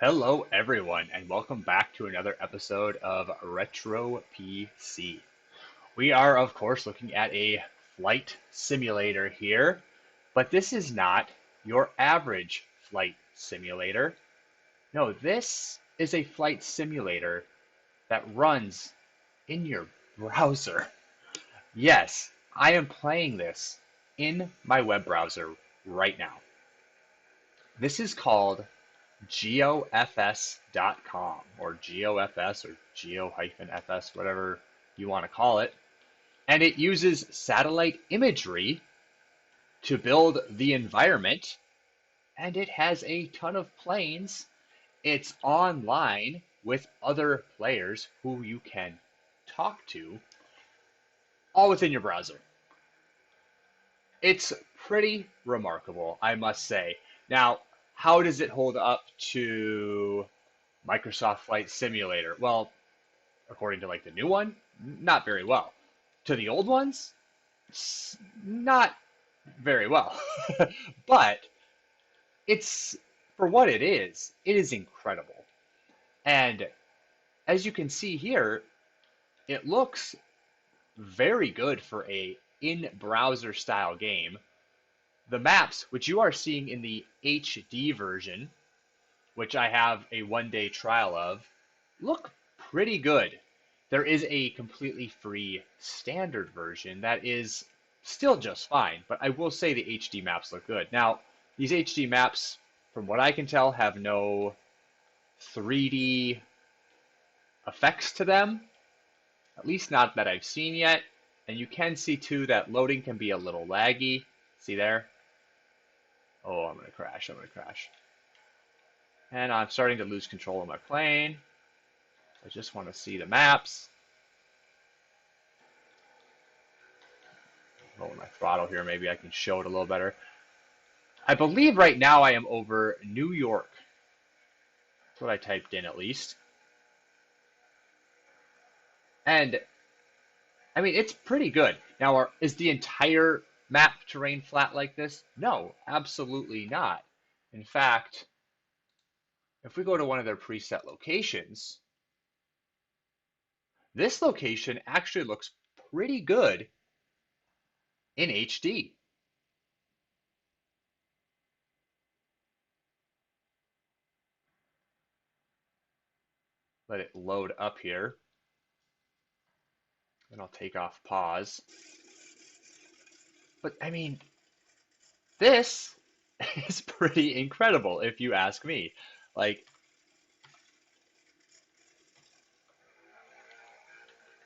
Hello, everyone, and welcome back to another episode of Retro PC. We are, of course, looking at a flight simulator here, but this is not your average flight simulator. No, this is a flight simulator that runs in your browser. Yes, I am playing this in my web browser right now. This is called GeoFS.com or GeoFS or Geo-FS, whatever you want to call it. And it uses satellite imagery to build the environment. And it has a ton of planes. It's online with other players who you can talk to, all within your browser. It's pretty remarkable, I must say. Now, how does it hold up to Microsoft Flight Simulator? Well, according to like the new one, not very well. To the old ones, not very well. But it's for what it is incredible. And as you can see here, it looks very good for a in-browser style game. The maps, which you are seeing in the HD version, which I have a one-day trial of, look pretty good. There is a completely free standard version that is still just fine, but I will say the HD maps look good. Now, these HD maps, from what I can tell, have no 3D effects to them, at least not that I've seen yet. And you can see too that loading can be a little laggy. See there? Oh, I'm gonna crash, And I'm starting to lose control of my plane. I just want to see the maps. Lower my throttle here, maybe I can show it a little better. I believe right now I am over New York. That's what I typed in at least. And I mean, it's pretty good. Now, is the entire map terrain flat like this? No, absolutely not. In fact, if we go to one of their preset locations, this location actually looks pretty good in HD. Let it load up here. And I'll take off pause. But I mean, this is pretty incredible if you ask me. Like,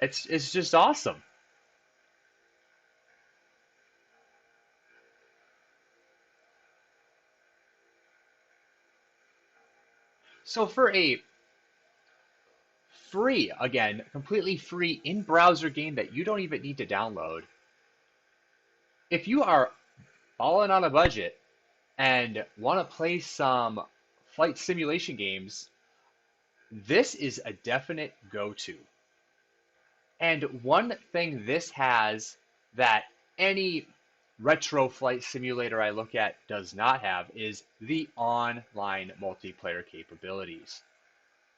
it's just awesome. So for a free, again, completely free in-browser game that you don't even need to download, if you are balling on a budget and want to play some flight simulation games, this is a definite go-to. And one thing this has that any retro flight simulator I look at does not have is the online multiplayer capabilities.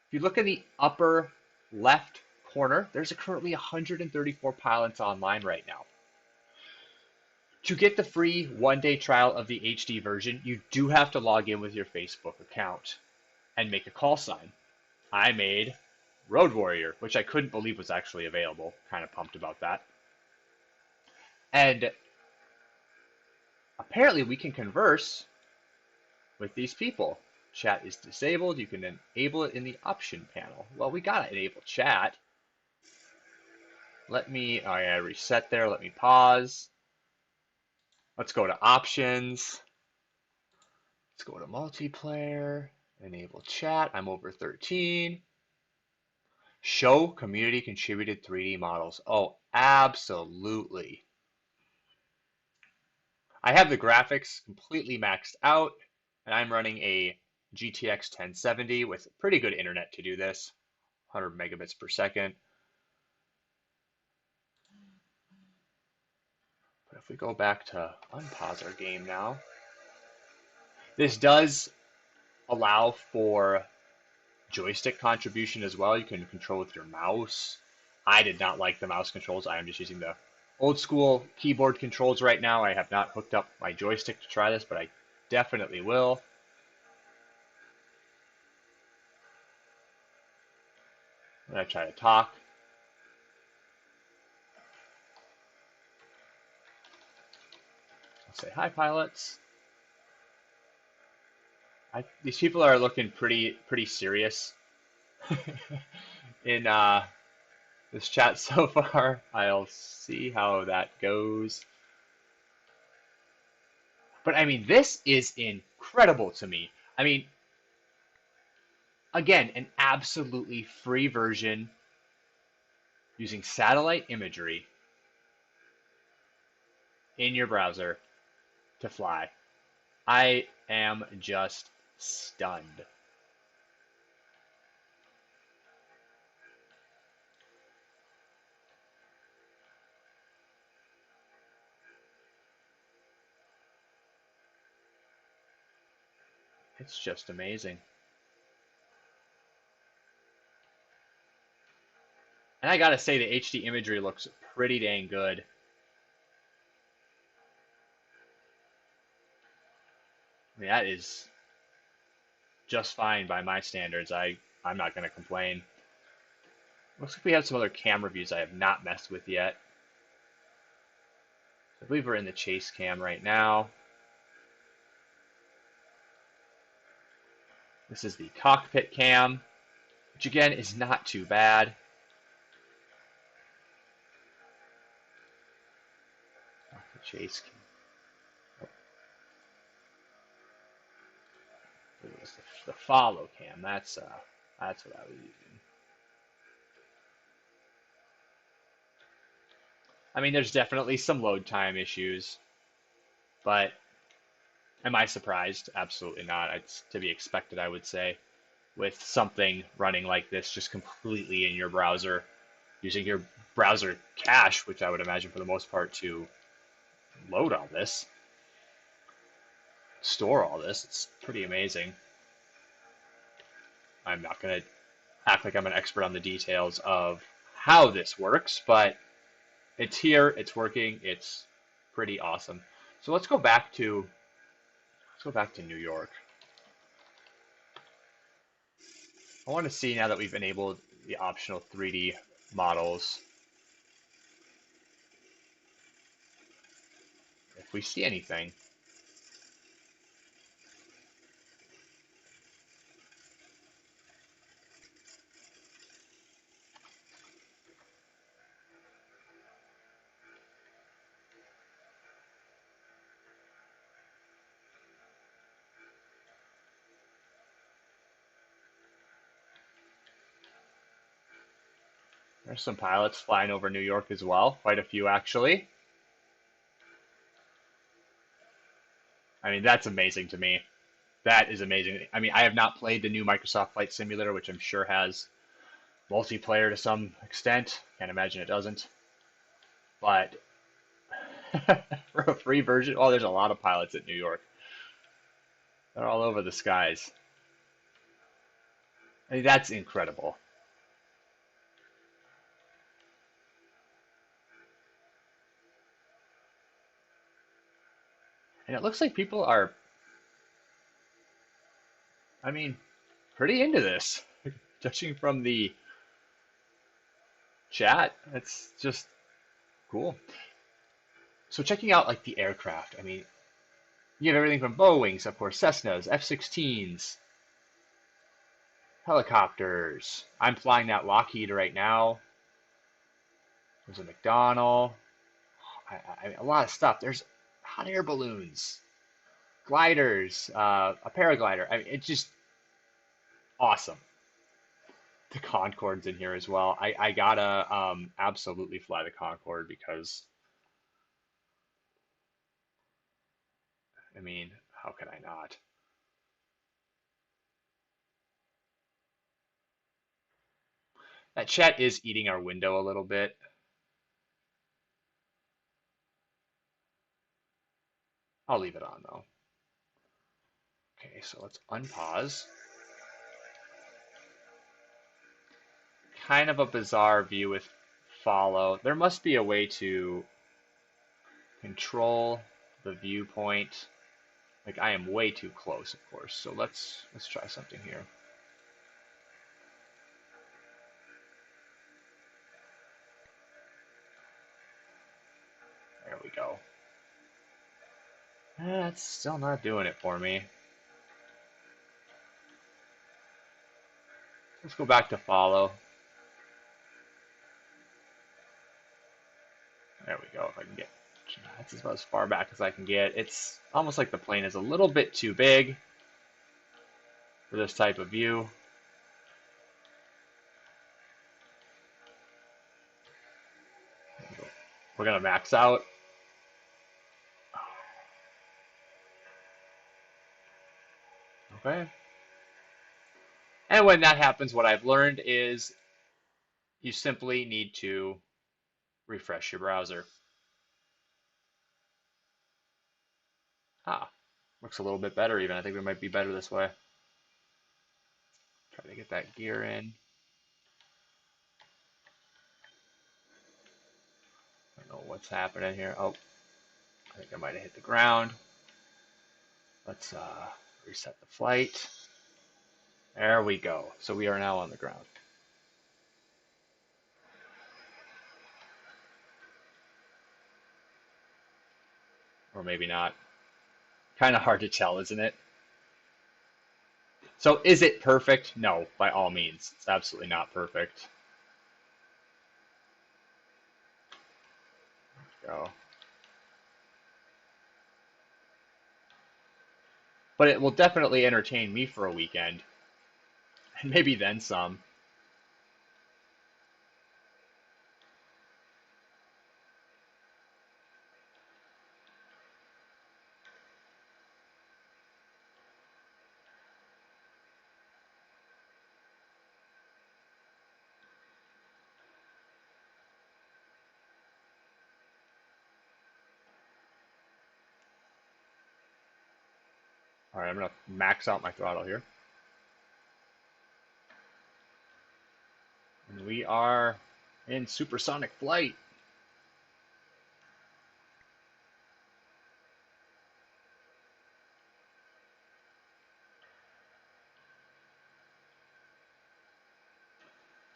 If you look in the upper left corner, there's currently 134 pilots online right now. To get the free one-day trial of the HD version, you do have to log in with your Facebook account and make a call sign. I made Road Warrior, which I couldn't believe was actually available. Kind of pumped about that. And apparently we can converse with these people. Chat is disabled. You can enable it in the option panel. Well, we gotta enable chat. Let me, oh yeah, reset there. Let me pause. Let's go to options. Let's go to multiplayer, enable chat. I'm over 13. Show community contributed 3D models. Oh, absolutely. I have the graphics completely maxed out, and I'm running a GTX 1070 with pretty good internet to do this, 100 megabits per second. If we go back to unpause our game now, this does allow for joystick contribution as well. You can control with your mouse. I did not like the mouse controls. I am just using the old school keyboard controls right now. I have not hooked up my joystick to try this, but I definitely will. I'm going to try to talk. I'll say, hi, pilots. These people are looking pretty serious in this chat so far. I'll see how that goes. But I mean, this is incredible to me. I mean, again, an absolutely free version using satellite imagery in your browser to fly. I am just stunned. It's just amazing. And I gotta say, the HD imagery looks pretty dang good. I mean, that is just fine by my standards. I'm not gonna complain. Looks like we have some other camera views I have not messed with yet. I believe we're in the chase cam right now. This is the cockpit cam, which again is not too bad. The chase cam. Oh, it was the follow cam. That's what I was using. I mean, there's definitely some load time issues, but am I surprised? Absolutely not. It's to be expected, I would say, with something running like this just completely in your browser, using your browser cache, which I would imagine for the most part to load all this, store all this. It's pretty amazing. I'm not going to act like I'm an expert on the details of how this works, but it's here, it's working, it's pretty awesome. So let's go back to New York. I want to see, now that we've enabled the optional 3D models, if we see anything. There's some pilots flying over New York as well, quite a few actually. I mean, that's amazing to me. That is amazing. I mean, I have not played the new Microsoft Flight Simulator, which I'm sure has multiplayer to some extent. Can't imagine it doesn't. But for a free version, oh, there's a lot of pilots at New York. They're all over the skies. I mean, that's incredible. And it looks like people are, I mean, pretty into this. Judging from the chat, it's just cool. So checking out like the aircraft, I mean, you have everything from Boeings, of course, Cessnas, F-16s, helicopters. I'm flying that Lockheed right now. There's a McDonnell. A lot of stuff. There's hot air balloons, gliders, a paraglider. I mean, it's just awesome. The Concorde's in here as well. I gotta absolutely fly the Concorde because, I mean, how can I not? That chat is eating our window a little bit. I'll leave it on though. Okay, so let's unpause. Kind of a bizarre view with follow. There must be a way to control the viewpoint. Like I am way too close, of course. So let's try something here. There we go. That's still not doing it for me. Let's go back to follow. There we go. If I can get, that's about as far back as I can get. It's almost like the plane is a little bit too big for this type of view. We're gonna max out. Okay. And when that happens, what I've learned is you simply need to refresh your browser. Ah, looks a little bit better even. I think we might be better this way. Try to get that gear in. I don't know what's happening here. Oh, I think I might have hit the ground. Let's reset the flight. There we go. So we are now on the ground. Or maybe not. Kind of hard to tell, isn't it? So is it perfect? No, by all means. It's absolutely not perfect. Go. But it will definitely entertain me for a weekend. And maybe then some. All right, I'm going to max out my throttle here. And we are in supersonic flight.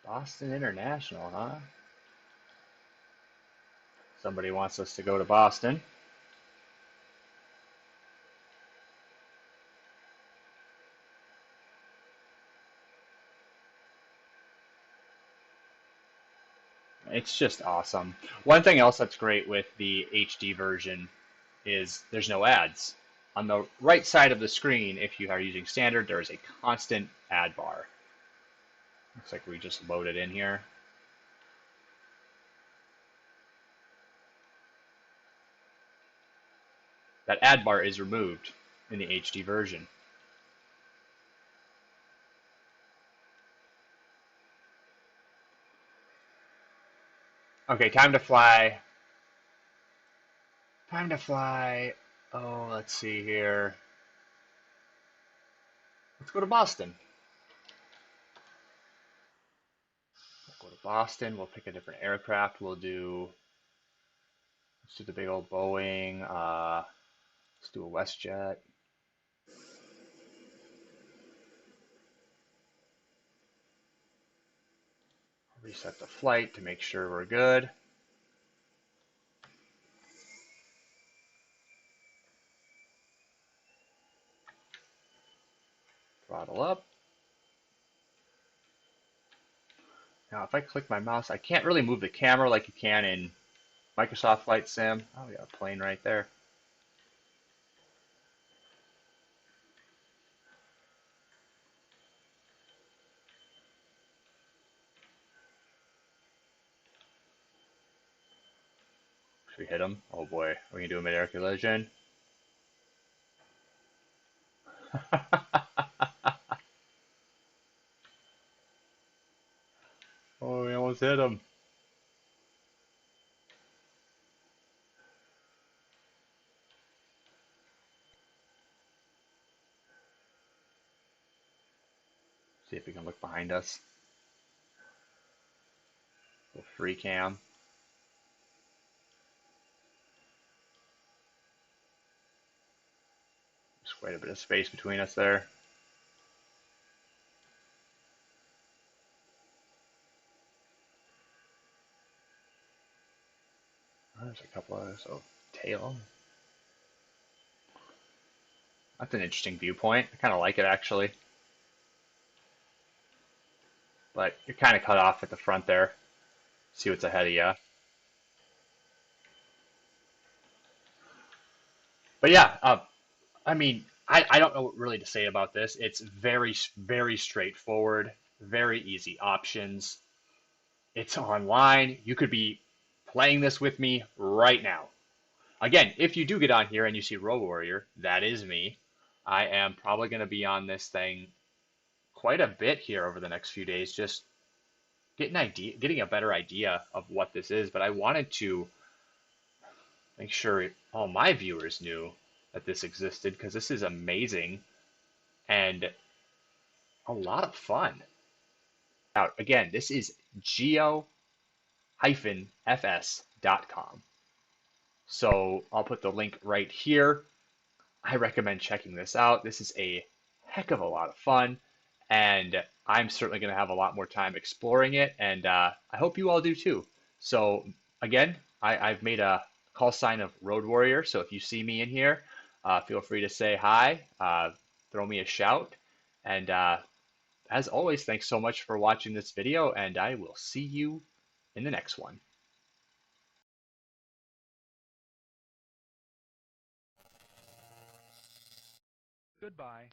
Boston International, huh? Somebody wants us to go to Boston. It's just awesome. One thing else that's great with the HD version is there's no ads. On the right side of the screen, if you are using standard, there is a constant ad bar. Looks like we just loaded in here. That ad bar is removed in the HD version. Okay, time to fly. Time to fly. Oh, let's see here. Let's go to Boston. We'll go to Boston. We'll pick a different aircraft. Let's do the big old Boeing. Let's do a WestJet. Reset the flight to make sure we're good. Throttle up. Now, if I click my mouse, I can't really move the camera like you can in Microsoft Flight Sim. Oh, we got a plane right there. Should we hit him? Oh boy, we can do a mid-air collision. Oh, we almost hit him. See if we can look behind us. A little free cam. There's quite a bit of space between us there. There's a couple others. Oh, tail. That's an interesting viewpoint. I kind of like it actually. But you're kind of cut off at the front there. See what's ahead of you. But yeah, I mean, I don't know what really to say about this. It's very, very straightforward, very easy options. It's online. You could be playing this with me right now. Again, if you do get on here and you see Road Warrior, that is me. I am probably going to be on this thing quite a bit here over the next few days, just getting a better idea of what this is. But I wanted to make sure all my viewers knew that this existed because this is amazing and a lot of fun. Now, again, this is Geo-FS.com. So I'll put the link right here. I recommend checking this out. This is a heck of a lot of fun, and I'm certainly going to have a lot more time exploring it, and I hope you all do too. So again, I've made a call sign of Road Warrior, so if you see me in here, feel free to say hi, throw me a shout, and as always, thanks so much for watching this video, and I will see you in the next one. Goodbye.